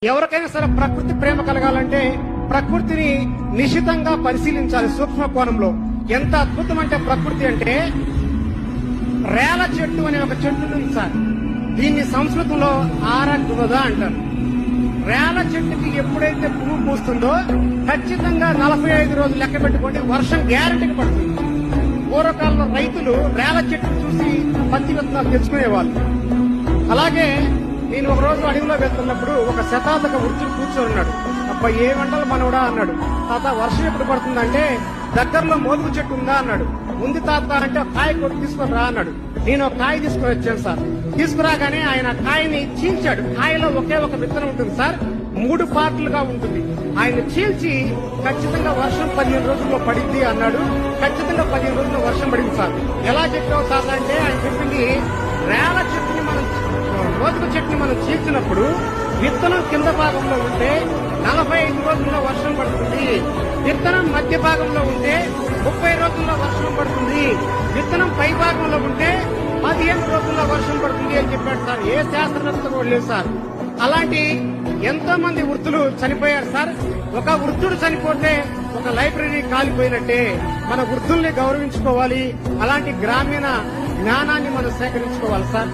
ఎవరికైనా సరే ప్రకృతి ప్రేమ కలగాలంటే ప్రకృతిని నిశితంగా పరిశీలించాలి. సూక్ష్మ కోణంలో ఎంత అద్భుతం అంటే ప్రకృతి అంటే రేల చెట్టు అనే ఒక చెట్టు ఉంది సార్. దీన్ని సంస్కృతంలో ఆరగ్వద అంటారు. రేల చెట్టుకి ఎప్పుడైతే పువ్వు పూస్తుందో ఖచ్చితంగా 45 రోజులు లెక్క పెట్టుకోండి, వర్షం గ్యారెంటీకి పడుతుంది. పూర్వకాలంలో రైతులు రేల చెట్టు చూసి పత్తి విత్తనాలు తెచ్చుకునేవాళ్ళు. అలాగే నేను ఒక రోజు అడవిలో వెళ్తున్నప్పుడు ఒక శతాధిక వృద్ధుడు కూర్చొని ఉన్నాడు. అబ్బా ఏ వంటలు మనవడా అన్నాడు. తాత వర్షం ఎప్పుడు పడుతుందంటే దగ్గరలో మోదుగు చెట్టు ఉందా అన్నాడు. ఉంది తాత అంటే కాయ కొట్టి తీసుకొని రా అన్నాడు. నేను ఒక కాయ తీసుకొని వచ్చాను సార్. తీసుకురాగానే ఆయన కాయని చీల్చాడు. కాయలో ఒకే ఒక విత్తనం ఉంటుంది సార్, 3 పార్ట్లుగా ఉంటుంది. ఆయన చీల్చి ఖచ్చితంగా వర్షం 15 రోజుల్లో పడింది అన్నాడు. ఖచ్చితంగా 15 రోజుల్లో వర్షం పడింది సార్. ఎలా చెప్పావు తాత అంటే ఆయన చెప్పింది, రేల చెట్టుని మనం మోదుగు చెట్టుని మనం చీల్చినప్పుడు విత్తనం కింద భాగంలో ఉంటే 45 రోజుల్లో వర్షం పడుతుంది. విత్తనం మధ్య భాగంలో ఉంటే 30 రోజుల్లో వర్షం పడుతుంది. విత్తనం పై భాగంలో ఉంటే 15 రోజుల్లో వర్షం పడుతుంది అని చెప్పాడు సార్. ఏ శాస్త్రవేత్త కూడా లేదు సార్. అలాంటి ఎంతో మంది వృద్ధులు చనిపోయారు సార్. ఒక వృద్ధుడు చనిపోతే ఒక లైబ్రరీ కాలిపోయినట్టే. మన వృద్ధుల్ని గౌరవించుకోవాలి. అలాంటి గ్రామీణ జ్ఞానాన్ని మనం సేకరించుకోవాలి సార్.